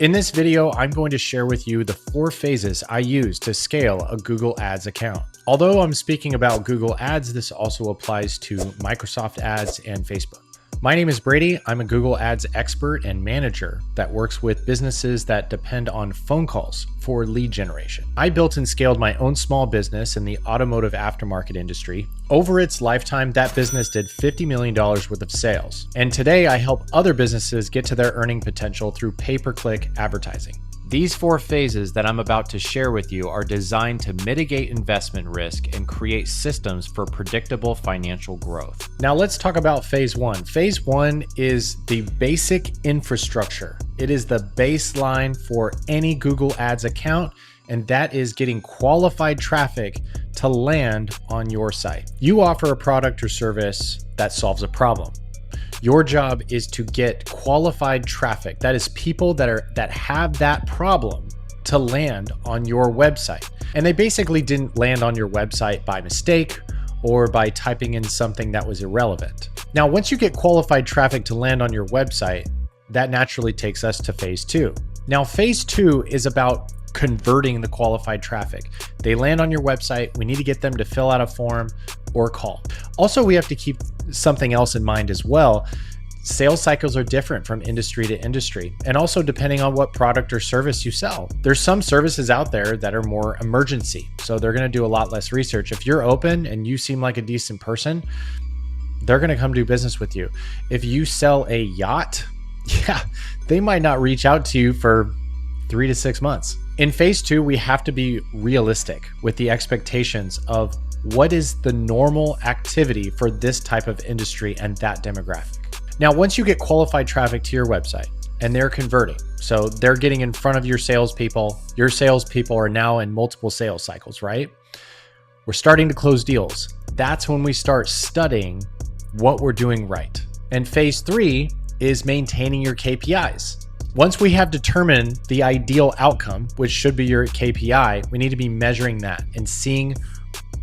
In this video, I'm going to share with you the 4 phases I use to scale a Google Ads account. Although I'm speaking about Google Ads, this also applies to Microsoft Ads and Facebook. My name is Brady. I'm a Google Ads expert and manager that works with businesses that depend on phone calls for lead generation. I built and scaled my own small business in the automotive aftermarket industry. Over its lifetime, that business did $50 million worth of sales. And today I help other businesses get to their earning potential through pay-per-click advertising. These 4 phases that I'm about to share with you are designed to mitigate investment risk and create systems for predictable financial growth. Now let's talk about phase 1. Phase 1 is the basic infrastructure. It is the baseline for any Google Ads account, and that is getting qualified traffic to land on your site. You offer a product or service that solves a problem. Your job is to get qualified traffic. That is people that have that problem to land on your website. And they basically didn't land on your website by mistake or by typing in something that was irrelevant. Now, once you get qualified traffic to land on your website, that naturally takes us to phase 2. Now, phase 2 is about converting the qualified traffic. They land on your website. We need to get them to fill out a form or call. Also, we have to keep something else in mind as well. Sales cycles are different from industry to industry, and also depending on what product or service you sell. There's some services out there that are more emergency, so they're going to do a lot less research. If you're open and you seem like a decent person, they're going to come do business with you. If you sell a yacht, they might not reach out to you for 3 to 6 months. In phase 2, we have to be realistic with the expectations of what is the normal activity for this type of industry and that demographic. Now, once you get qualified traffic to your website and they're converting, so they're getting in front of your salespeople are now in multiple sales cycles, right? We're starting to close deals. That's when we start studying what we're doing right. And phase 3 is maintaining your KPIs. Once we have determined the ideal outcome, which should be your KPI, we need to be measuring that and seeing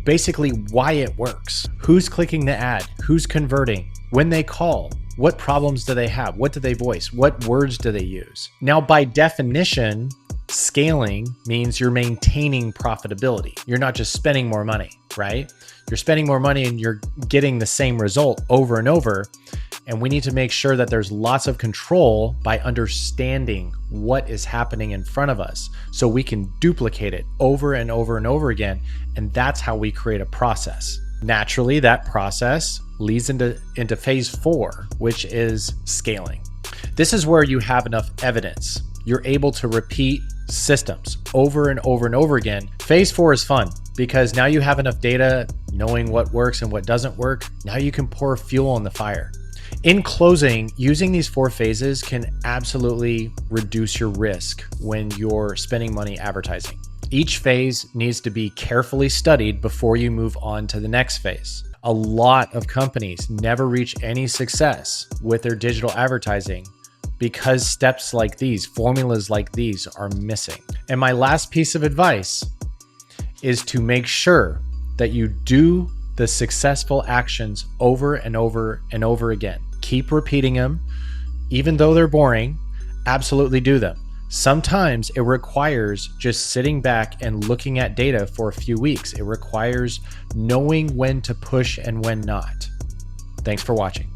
basically why it works. Who's clicking the ad? Who's converting? When they call, what problems do they have? What do they voice? What words do they use? Now, by definition, scaling means you're maintaining profitability. You're not just spending more money, right? You're spending more money and you're getting the same result over and over. And we need to make sure that there's lots of control by understanding what is happening in front of us so we can duplicate it over and over and over again. And that's how we create a process. Naturally, that process leads into phase 4, which is scaling. This is where you have enough evidence. You're able to repeat systems over and over and over again. Phase 4 is fun because now you have enough data, knowing what works and what doesn't work. Now you can pour fuel on the fire. In closing, using these 4 phases can absolutely reduce your risk when you're spending money advertising. Each phase needs to be carefully studied before you move on to the next phase. A lot of companies never reach any success with their digital advertising because steps like these, formulas like these are missing. And my last piece of advice is to make sure that you do the successful actions over and over and over again. Keep repeating them. Even though they're boring, absolutely do them. Sometimes it requires just sitting back and looking at data for a few weeks. It requires knowing when to push and when not. Thanks for watching.